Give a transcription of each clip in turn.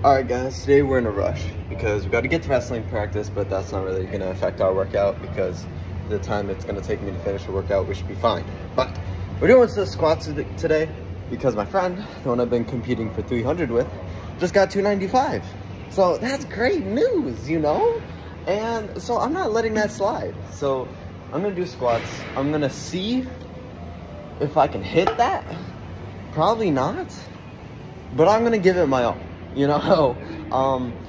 Alright guys, today we're in a rush because we got to get to wrestling practice, but that's not really going to affect our workout because the time it's going to take me to finish the workout, we should be fine. But we're doing some squats today because my friend, the one I've been competing for 300 with, just got 295. So that's great news, you know? And so I'm not letting that slide. So I'm going to do squats. I'm going to see if I can hit that. Probably not, but I'm going to give it my all. You know,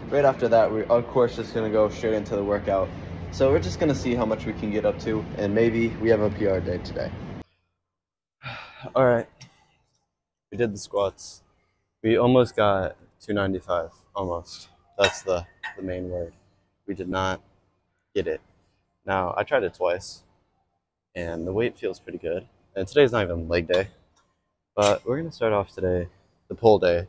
right after that, we're of course just gonna go straight into the workout. So we're just gonna see how much we can get up to, and maybe we have a PR day today. All right, we did the squats. We almost got 295, almost. That's the main word. We did not get it. Now, I tried it twice, and the weight feels pretty good. And today's not even leg day, but we're gonna start off today, the pull day,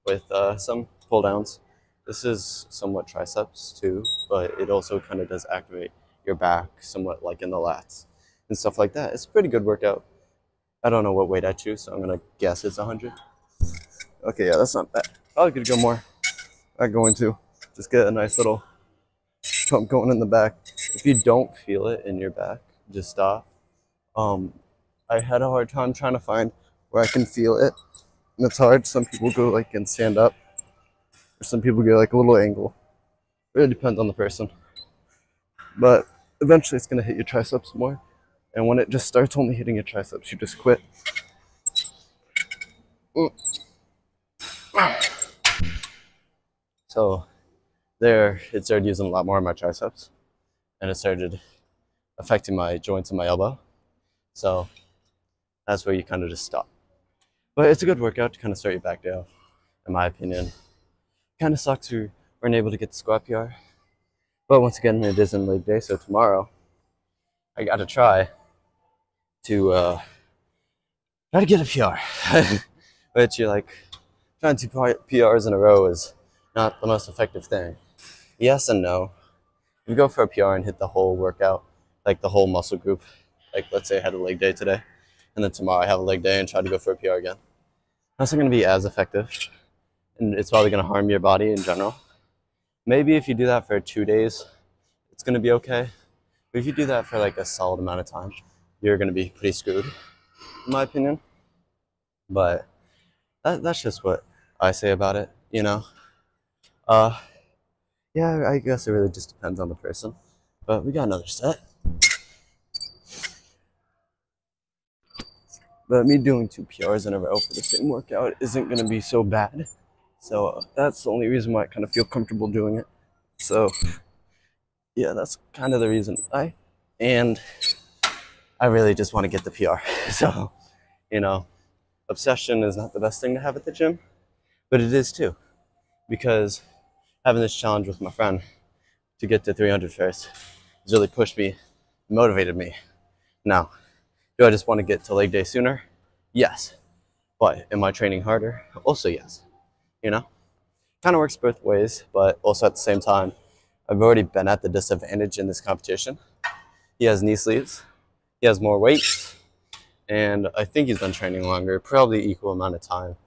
with some pull downs. This is somewhat triceps too, but it also kind of does activate your back somewhat, like in the lats and stuff like that. It's a pretty good workout. I don't know what weight I choose, so I'm gonna guess it's 100. Okay, yeah, that's not bad. Probably could go more. I'm going to just get a nice little pump going in the back. If you don't feel it in your back, just stop. I had a hard time trying to find where I can feel it. And it's hard. Some people go like and stand up, or some people get like a little angle. It really depends on the person. But eventually it's gonna hit your triceps more. And when it just starts only hitting your triceps, you just quit. So there, it started using a lot more of my triceps, and it started affecting my joints in my elbow. So that's where you kind of just stop. But it's a good workout to kind of start your back day off, in my opinion. Kind of sucks we weren't able to get the squat PR. But once again, it isn't leg day, so tomorrow I got to try to get a PR. Which you're like, trying 2 PRs in a row is not the most effective thing. Yes and no. If you go for a PR and hit the whole workout, like the whole muscle group, like let's say I had a leg day today, and then tomorrow I have a leg day and try to go for a PR again, that's not going to be as effective, and it's probably going to harm your body in general. Maybe if you do that for 2 days, it's going to be okay. But if you do that for like a solid amount of time, you're going to be pretty screwed, in my opinion. But that's just what I say about it, you know. Yeah, I guess it really just depends on the person. But we got another set. But me doing 2 PRs in a row for the same workout isn't going to be so bad. So that's the only reason why I kind of feel comfortable doing it. So yeah, that's kind of the reason why. And I really just want to get the PR. So, you know, obsession is not the best thing to have at the gym, but it is too. Because having this challenge with my friend to get to 300 first has really pushed me, motivated me. Now, do I just want to get to leg day sooner? Yes. But am I training harder? Also yes. You know? Kind of works both ways, but also at the same time, I've already been at the disadvantage in this competition. He has knee sleeves. He has more weight. And I think he's been training longer, probably equal amount of time.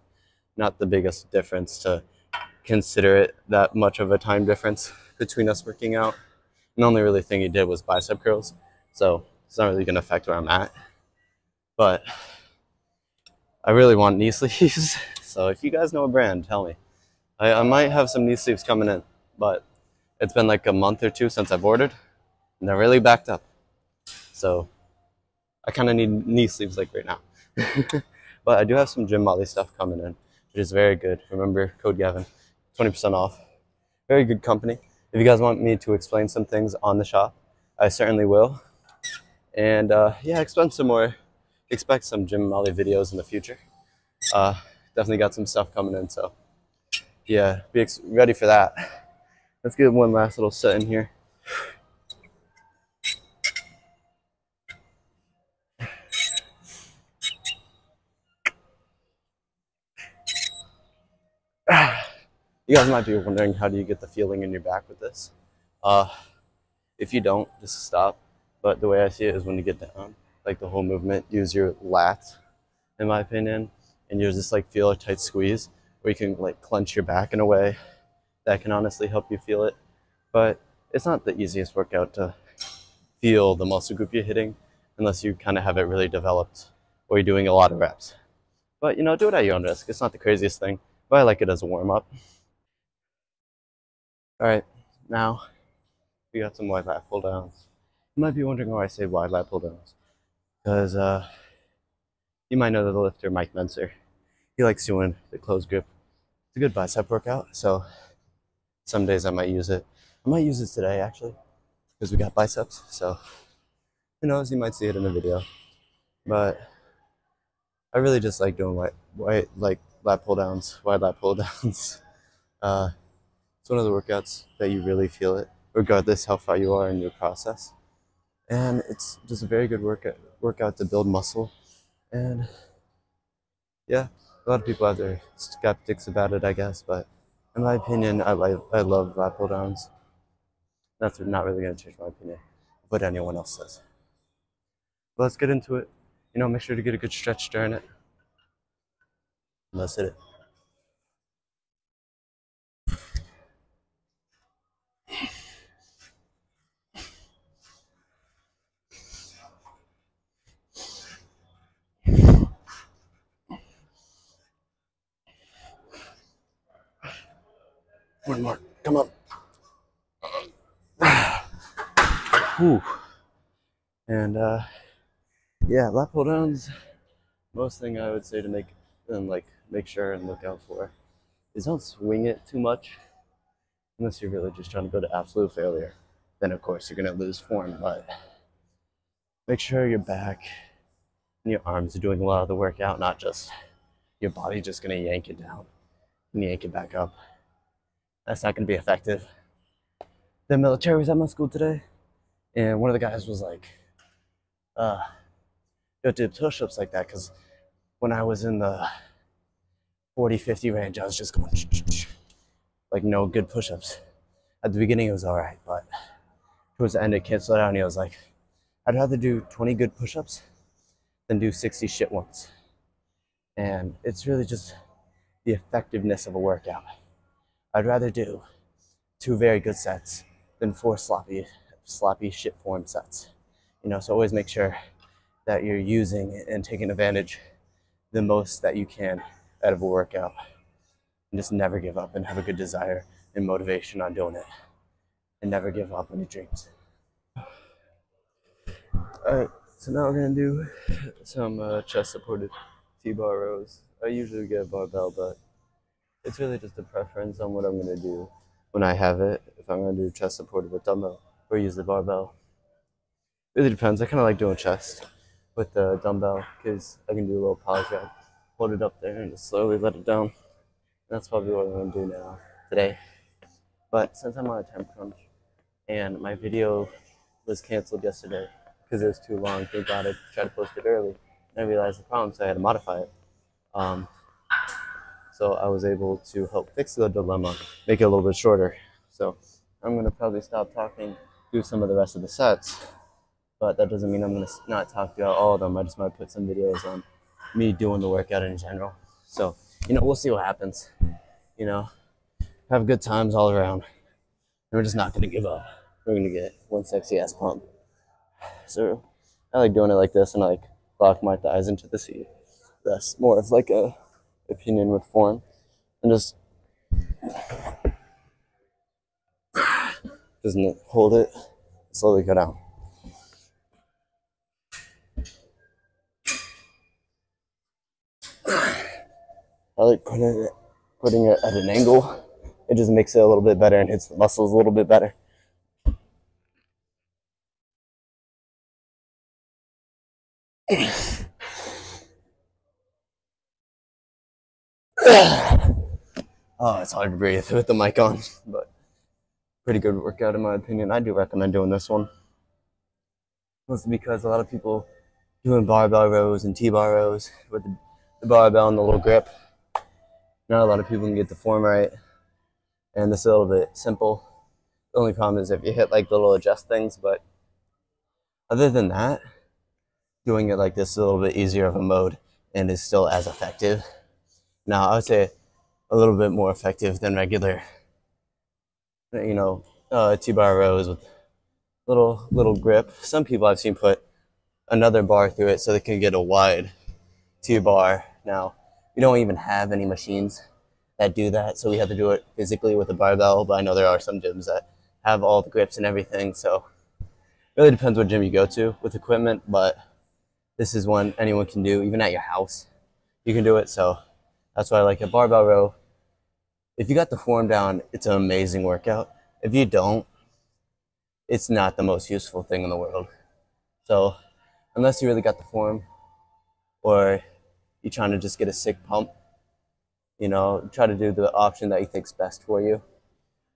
Not the biggest difference to consider it that much of a time difference between us working out. And the only really thing he did was bicep curls. So it's not really going to affect where I'm at. But I really want knee sleeves. So if you guys know a brand, tell me. I might have some knee sleeves coming in, but it's been like a month or 2 since I've ordered, and they're really backed up. So I kind of need knee sleeves like right now. But I do have some Gym Molly stuff coming in, which is very good. Remember, code Gavin, 20% off. Very good company. If you guys want me to explain some things on the shop, I certainly will. And yeah, expect some Gym Molly videos in the future. Definitely got some stuff coming in, so yeah, be ready for that. Let's get one last little set in here. You guys might be wondering, how do you get the feeling in your back with this? If you don't, just stop. But the way I see it is when you get down, like the whole movement, use your lats, in my opinion, and you just like feel a tight squeeze where you can like clench your back in a way that can honestly help you feel it. But it's not the easiest workout to feel the muscle group you're hitting unless you kind of have it really developed or you're doing a lot of reps. But do it at your own risk. It's not the craziest thing, but I like it as a warm up. All right, now we got some wide lat pull downs. You might be wondering why I say wide lat pull downs, because you might know the lifter Mike Menser. He likes doing the closed grip. It's a good bicep workout, so some days I might use it. I might use it today actually, because we got biceps. So who knows? You might see it in the video. But I really just like doing like lat pull downs, wide lat pull downs. Uh, it's one of the workouts that you really feel it, regardless how far you are in your process. And it's just a very good workout to build muscle. And yeah, a lot of people out there skeptics about it, I guess. But in my opinion, I love lat pull downs. That's not really going to change my opinion, what anyone else says. But let's get into it. Make sure to get a good stretch during it. And let's hit it. One more. Come on. Whew. And yeah, lat pull downs. Most thing I would say to make sure and look out for is don't swing it too much unless you're really just trying to go to absolute failure. Then of course you're gonna lose form. But make sure your back and your arms are doing a lot of the workout, not just your body just gonna yank it down and yank it back up. That's not gonna be effective. The military was at my school today, and one of the guys was like, "You do push-ups like that," because when I was in the 40-50 range, I was just going like no good push-ups. At the beginning, it was all right, but towards the end, it canceled out, and he was like, "I'd rather do 20 good push-ups than do 60 shit ones." And it's really just the effectiveness of a workout. I'd rather do 2 very good sets than 4 sloppy shit form sets. So always make sure that you're using and taking advantage the most that you can out of a workout. And just never give up and have a good desire and motivation on doing it. And never give up on your dreams. Alright, so now we're going to do some chest supported T-bar rows. I usually get a barbell, but it's really just a preference on what I'm going to do when I have it. If I'm going to do chest supported with dumbbell or use the barbell. It really depends. I kind of like doing chest with the dumbbell because I can do a little pause rep, hold it up there, and just slowly let it down. That's probably what I'm going to do now, today. But since I'm on a time crunch and my video was canceled yesterday because it was too long, thank God I tried to post it early. And I realized the problem, so I had to modify it. So I was able to help fix the dilemma, make it a little bit shorter. So I'm going to probably stop talking, do some of the rest of the sets. But that doesn't mean I'm going to not talk about all of them. I just might put some videos on me doing the workout in general. So, we'll see what happens. Have good times all around. And we're just not going to give up. We're going to get one sexy ass pump. So I like doing it like this and I like lock my thighs into the seat. That's more of like a opinion with form. And just hold it, slowly go down. I like putting it at an angle. It just makes it a little bit better and hits the muscles a little bit better. Oh, it's hard to breathe with the mic on, but pretty good workout in my opinion. I do recommend doing this one. Mostly because a lot of people doing barbell rows and T-bar rows with the barbell and the little grip. Not a lot of people can get the form right. And this is a little bit simple. The only problem is if you hit like the little adjust things, but other than that, doing it like this is a little bit easier of a mode and is still as effective. Now, I would say a little bit more effective than regular you know, T-bar rows with little grip. Some people I've seen put another bar through it so they can get a wide T-bar. Now, we don't even have any machines that do that, so we have to do it physically with a barbell, but I know there are some gyms that have all the grips and everything, so it really depends what gym you go to with equipment, but this is one anyone can do, even at your house. You can do it, so that's why I like a barbell row. If you got the form down, it's an amazing workout. If you don't, it's not the most useful thing in the world. So unless you really got the form, or you're trying to just get a sick pump, you know, try to do the option that you think's best for you,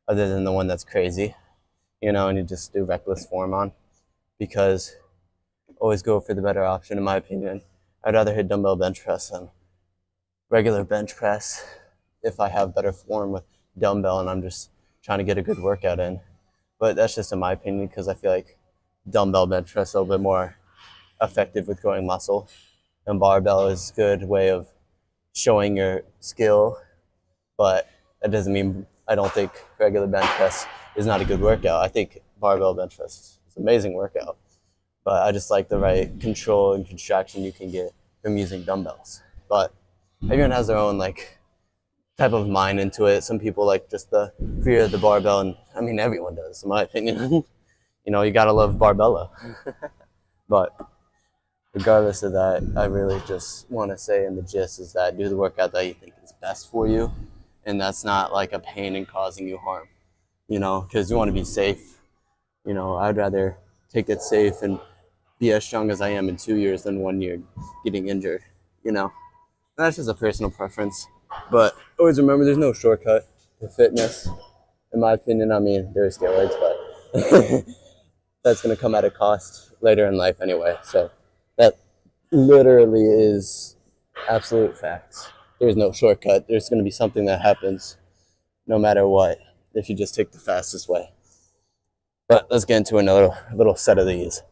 other than the one that's crazy, you know, and you just do reckless form on, because always go for the better option, in my opinion. I'd rather hit dumbbell bench press than regular bench press if I have better form with dumbbell and I'm just trying to get a good workout in. But that's just in my opinion, because I feel like dumbbell bench press is a little bit more effective with growing muscle, and barbell is a good way of showing your skill, but that doesn't mean I don't think regular bench press is not a good workout. I think barbell bench press is an amazing workout, but I just like the right control and contraction you can get from using dumbbells. But everyone has their own like type of mind into it. Some people like just the fear of the barbell, and I mean everyone does, in my opinion. You know, you gotta love barbella. But regardless of that, I really just want to say in the gist is that do the workout that you think is best for you, and that's not like a pain and causing you harm, you know, because you want to be safe. You know, I'd rather take it safe and be as strong as I am in 2 years than 1 year getting injured, you know. That's just a personal preference, but always remember there's no shortcut to fitness, in my opinion. I mean, there are steroids, but that's going to come at a cost later in life anyway, so that literally is absolute facts. There's no shortcut. There's going to be something that happens no matter what if you just take the fastest way. But let's get into another little set of these.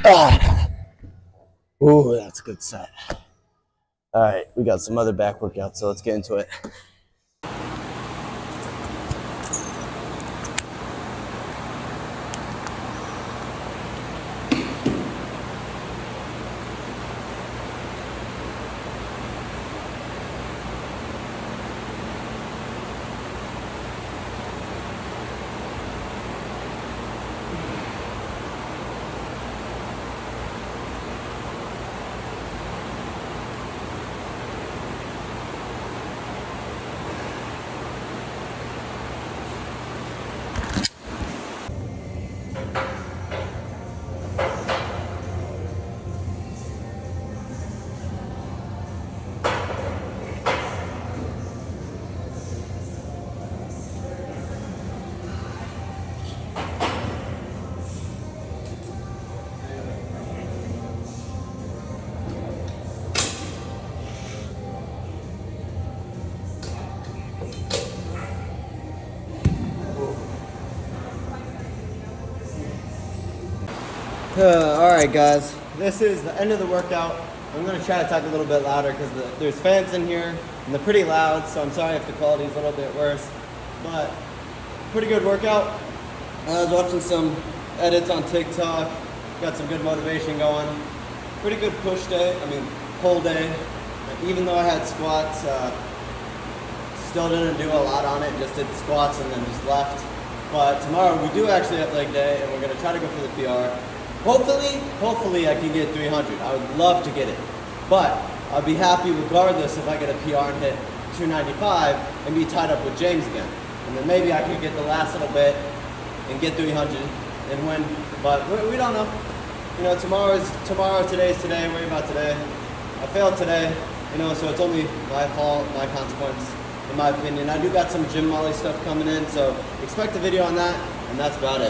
Ah. Ooh, that's a good set. All right, we got some other back workouts, so let's get into it. Alright guys, this is the end of the workout. I'm going to try to talk a little bit louder because there's fans in here and they're pretty loud, so I'm sorry if the quality is a little bit worse. But pretty good workout. I was watching some edits on TikTok, got some good motivation going. Pretty good push day, pull day. Even though I had squats, still didn't do a lot on it, just did squats and then just left. But tomorrow we do actually have leg day and we're going to try to go for the PR. Hopefully I can get 300. I would love to get it. But I'd be happy regardless if I get a PR and hit 295 and be tied up with James again. And then maybe I could get the last little bit and get 300 and win. But we don't know. You know, tomorrow, today's today, worry about today. I failed today, you know, so it's only my fault, my consequence, in my opinion. I do got some gym molly stuff coming in, so expect a video on that, and that's about it.